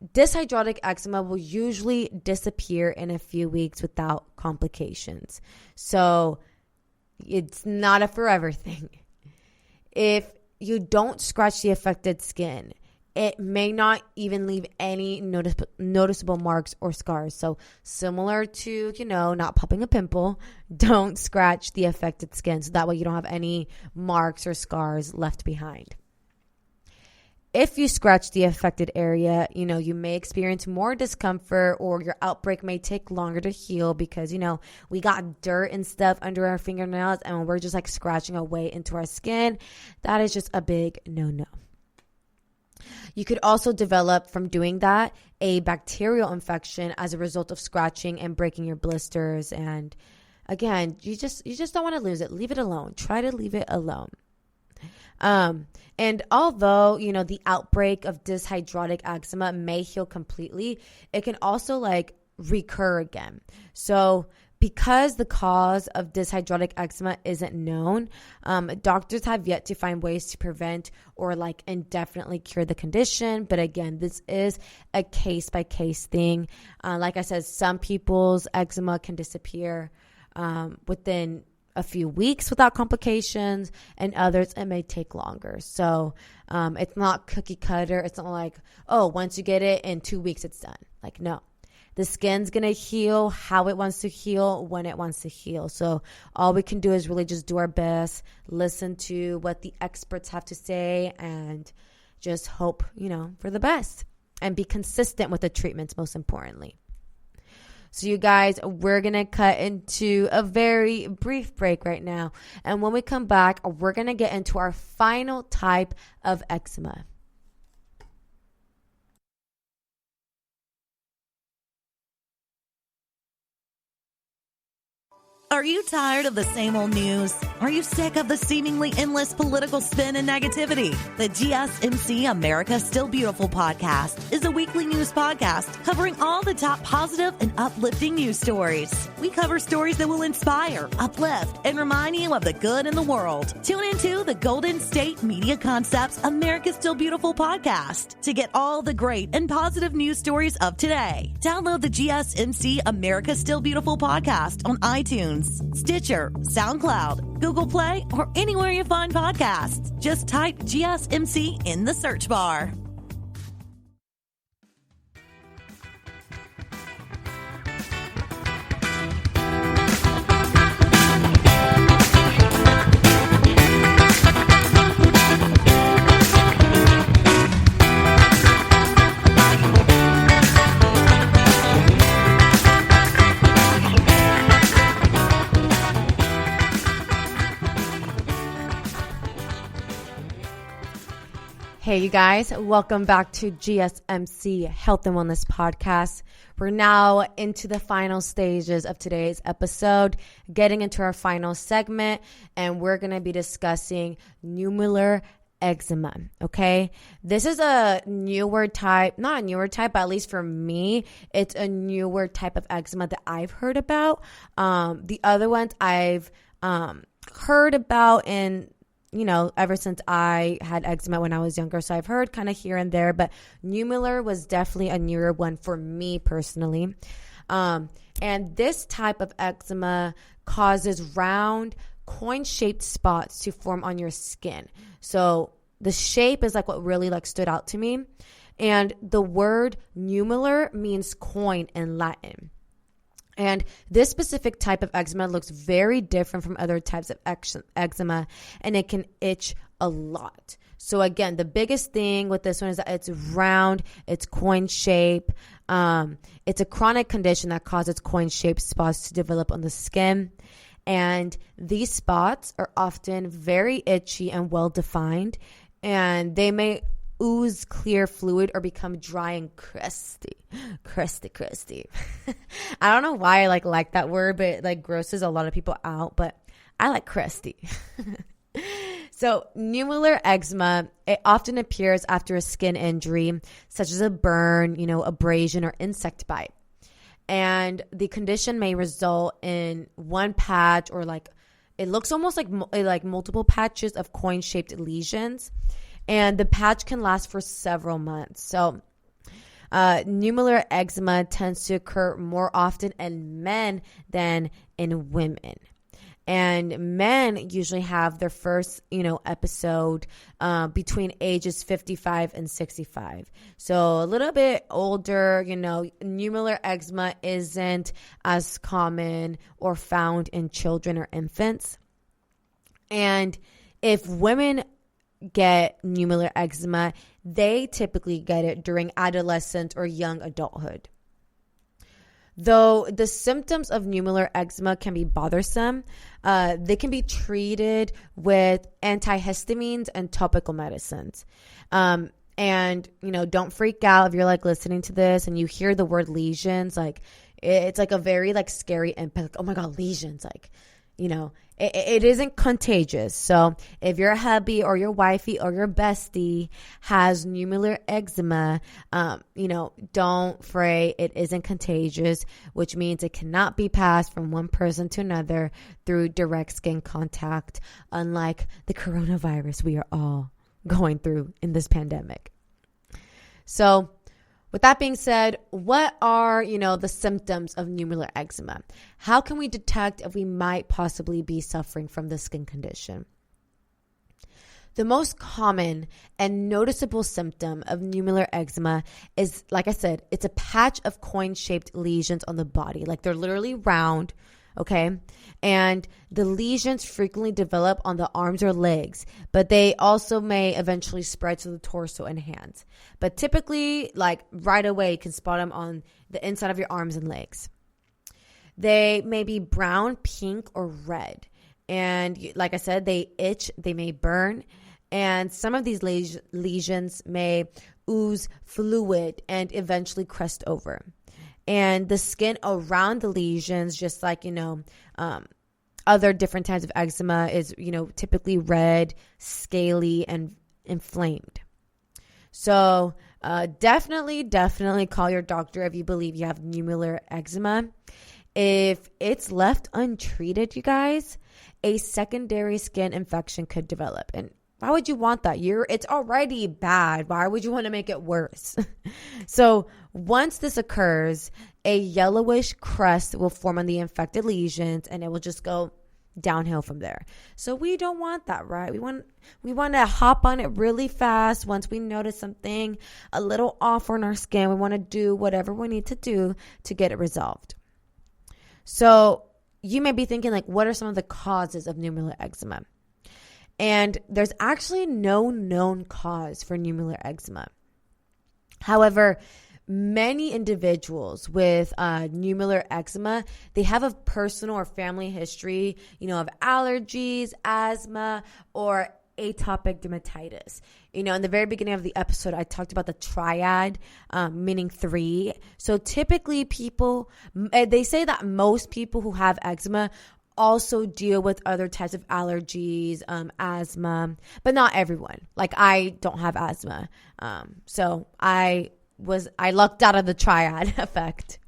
dyshydrotic eczema will usually disappear in a few weeks without complications. So it's not a forever thing. If you don't scratch the affected skin, it may not even leave any noticeable marks or scars. So similar to, not popping a pimple, don't scratch the affected skin. So that way you don't have any marks or scars left behind. If you scratch the affected area, you may experience more discomfort, or your outbreak may take longer to heal because, we got dirt and stuff under our fingernails and we're just like scratching away into our skin. That is just a big no-no. You could also develop from doing that a bacterial infection as a result of scratching and breaking your blisters. And again, you just don't want to lose it. Leave it alone. Try to leave it alone. And although, the outbreak of dyshydrotic eczema may heal completely, it can also like recur again. So because the cause of dyshydrotic eczema isn't known, doctors have yet to find ways to prevent or like indefinitely cure the condition. But again, this is a case-by-case thing. Like I said, some people's eczema can disappear within a few weeks without complications, and others it may take longer. So it's not cookie cutter. It's not like, oh, once you get it in 2 weeks, it's done. Like, no. The skin's going to heal how it wants to heal, when it wants to heal. So all we can do is really just do our best, listen to what the experts have to say, and just hope, for the best. And be consistent with the treatments, most importantly. So you guys, we're going to cut into a very brief break right now. And when we come back, we're going to get into our final type of eczema. Are you tired of the same old news? Are you sick of the seemingly endless political spin and negativity? The GSMC America Still Beautiful podcast is a weekly news podcast covering all the top positive and uplifting news stories. We cover stories that will inspire, uplift, and remind you of the good in the world. Tune into the Golden State Media Concepts America Still Beautiful podcast to get all the great and positive news stories of today. Download the GSMC America Still Beautiful podcast on iTunes, Stitcher, SoundCloud, Google Play, or anywhere you find podcasts. Just type GSMC in the search bar. Hey, you guys, welcome back to GSMC Health and Wellness Podcast. We're now into the final stages of today's episode, getting into our final segment, and we're going to be discussing nummular eczema, okay? This is a newer type, not a newer type, but at least for me, it's a newer type of eczema that I've heard about. The other ones I've heard about in ever since I had eczema when I was younger. So I've heard kind of here and there, but nummular was definitely a newer one for me personally. And this type of eczema causes round, coin-shaped spots to form on your skin. So the shape is like what really like stood out to me. And the word nummular means coin in Latin. And this specific type of eczema looks very different from other types of eczema, and it can itch a lot. So again, the biggest thing with this one is that it's round, it's coin shape. It's a chronic condition that causes coin-shaped spots to develop on the skin. And these spots are often very itchy and well-defined, and they may ooze clear fluid or become dry and crusty. I don't know why I like that word, but it like grosses a lot of people out, but I like crusty. So nummular eczema, it often appears after a skin injury, such as a burn, abrasion or insect bite. And the condition may result in one patch or it looks almost like multiple patches of coin-shaped lesions. And the patch can last for several months. So nummular eczema tends to occur more often in men than in women. And men usually have their first, episode between ages 55 and 65. So a little bit older, nummular eczema isn't as common or found in children or infants. And if women get nummular eczema, they typically get it during adolescence or young adulthood. Though the symptoms of nummular eczema can be bothersome, they can be treated with antihistamines and topical medicines. And, don't freak out if you're listening to this and you hear the word lesions. It's a very scary impact. Oh my God, lesions. it isn't contagious. So if your hubby or your wifey or your bestie has nummular eczema, don't fray. It isn't contagious, which means it cannot be passed from one person to another through direct skin contact, unlike the coronavirus we are all going through in this pandemic. So with that being said, what are, the symptoms of nummular eczema? How can we detect if we might possibly be suffering from this skin condition? The most common and noticeable symptom of nummular eczema is, like I said, it's a patch of coin-shaped lesions on the body. Like they're literally round, okay? And the lesions frequently develop on the arms or legs, but they also may eventually spread to the torso and hands. But typically, like right away, you can spot them on the inside of your arms and legs. They may be brown, pink, or red. And like I said, they itch, they may burn, and some of these lesions may ooze fluid and eventually crest over. And the skin around the lesions, just like, other different types of eczema, is, typically red, scaly, and inflamed. So definitely call your doctor if you believe you have nummular eczema. If it's left untreated, you guys, a secondary skin infection could develop. And why would you want that? It's already bad. Why would you want to make it worse? So once this occurs, a yellowish crust will form on the infected lesions, and it will just go downhill from there. So we don't want that, right? We want to hop on it really fast. Once we notice something a little off on our skin, we want to do whatever we need to do to get it resolved. So you may be thinking, like, what are some of the causes of nummular eczema? And there's actually no known cause for nummular eczema. However, many individuals with nummular eczema, they have a personal or family history, of allergies, asthma, or atopic dermatitis. In the very beginning of the episode, I talked about the triad, meaning 3. So typically they say that most people who have eczema also deal with other types of allergies, asthma, but not everyone. Like I don't have asthma. So I lucked out of the triad effect.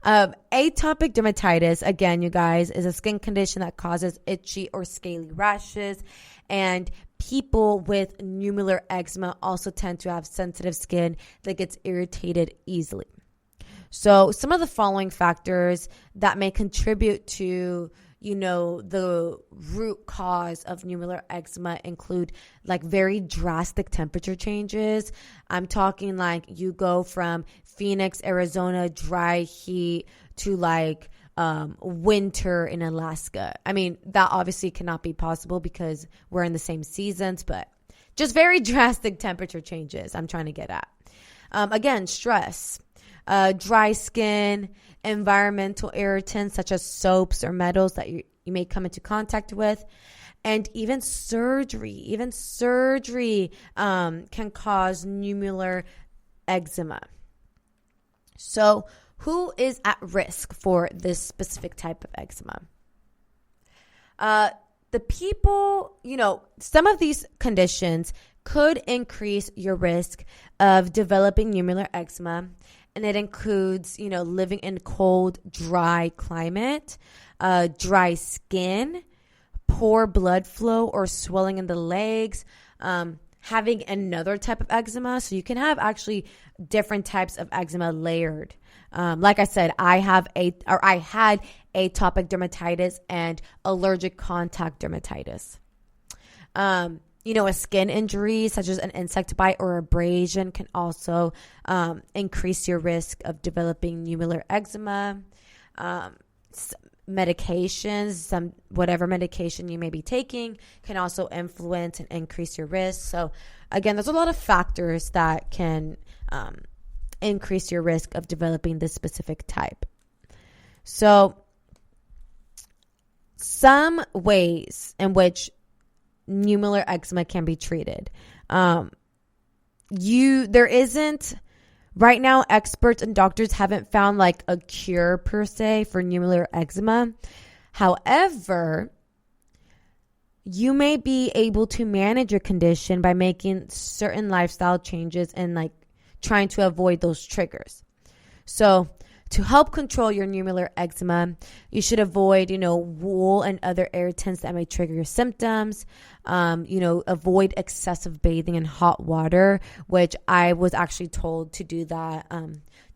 Atopic dermatitis, again, you guys, is a skin condition that causes itchy or scaly rashes, and people with nummular eczema also tend to have sensitive skin that gets irritated easily. So some of the following factors that may contribute to, the root cause of nummular eczema include like very drastic temperature changes. I'm talking like you go from Phoenix, Arizona, dry heat to like winter in Alaska. I mean, that obviously cannot be possible because we're in the same seasons, but just very drastic temperature changes I'm trying to get at. Again, stress. Dry skin, environmental irritants such as soaps or metals that you may come into contact with, and even surgery. Even surgery can cause nummular eczema. So who is at risk for this specific type of eczema? The people, some of these conditions could increase your risk of developing nummular eczema. And it includes, living in cold, dry climate, dry skin, poor blood flow or swelling in the legs, having another type of eczema. So you can have actually different types of eczema layered. Like I said, I had atopic dermatitis and allergic contact dermatitis. A skin injury such as an insect bite or abrasion can also increase your risk of developing nummular eczema. Medications, whatever medication you may be taking, can also influence and increase your risk. So again, there's a lot of factors that can increase your risk of developing this specific type. So some ways in which nummular eczema can be treated. There isn't right now, experts and doctors haven't found like a cure per se for nummular eczema. However, you may be able to manage your condition by making certain lifestyle changes and like trying to avoid those triggers. So to help control your nummular eczema, you should avoid, wool and other irritants that may trigger your symptoms. Avoid excessive bathing in hot water, which I was actually told to do that,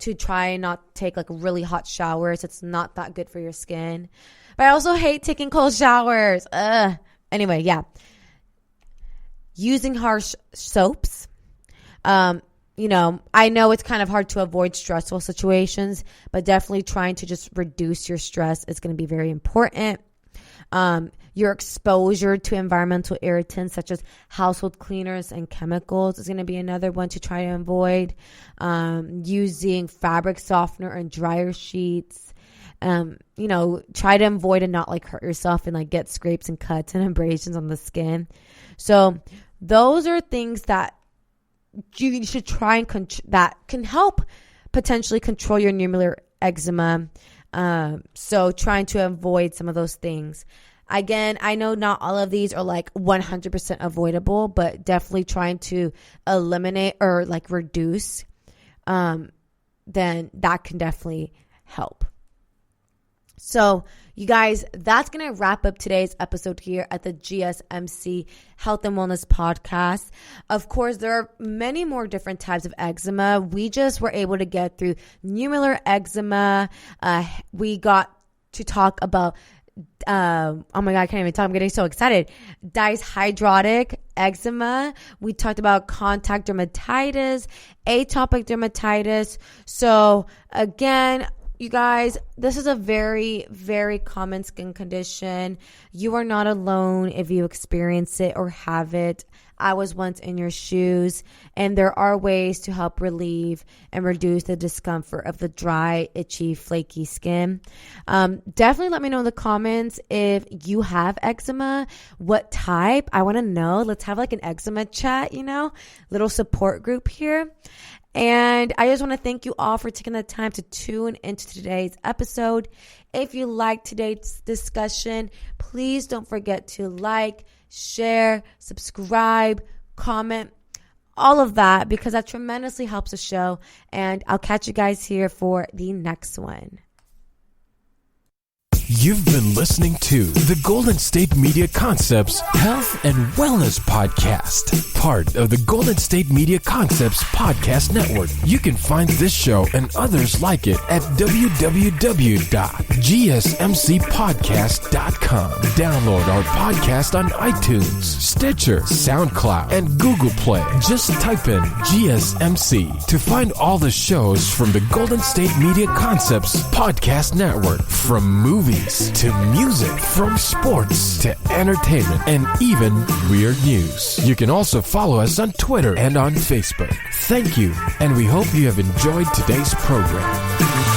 to try and not take like really hot showers. It's not that good for your skin. But I also hate taking cold showers. Anyway, yeah. Using harsh soaps. I know it's kind of hard to avoid stressful situations, but definitely trying to just reduce your stress is going to be very important. Your exposure to environmental irritants such as household cleaners and chemicals is going to be another one to try to avoid. Using fabric softener and dryer sheets. Try to avoid and not like hurt yourself and like get scrapes and cuts and abrasions on the skin. So those are things that you should try and that can help potentially control your nummular eczema. So trying to avoid some of those things. Again, I know not all of these are like 100% avoidable, but definitely trying to eliminate or like reduce, then that can definitely help. So you guys, that's going to wrap up today's episode here at the GSMC Health and Wellness Podcast. Of course, there are many more different types of eczema. We just were able to get through nummular eczema. We got to talk about, oh my God, I can't even talk. I'm getting so excited. Dihydrotic eczema. We talked about contact dermatitis, atopic dermatitis. So again, you guys, this is a very, very common skin condition. You are not alone if you experience it or have it. I was once in your shoes, and there are ways to help relieve and reduce the discomfort of the dry, itchy, flaky skin. Definitely let me know in the comments if you have eczema, what type. I want to know. Let's have like an eczema chat, little support group here. And I just want to thank you all for taking the time to tune into today's episode. If you liked today's discussion, please don't forget to like, share, subscribe, comment, all of that, because that tremendously helps the show. And I'll catch you guys here for the next one. You've been listening to the Golden State Media Concepts Health and Wellness Podcast, part of the Golden State Media Concepts Podcast Network. You can find this show and others like it at www.gsmcpodcast.com. Download our podcast on iTunes, Stitcher, SoundCloud, and Google Play. Just type in GSMC to find all the shows from the Golden State Media Concepts Podcast Network, from movies to music, from sports to entertainment, and even weird news. You can also follow us on Twitter and on Facebook. Thank you, and we hope you have enjoyed today's program.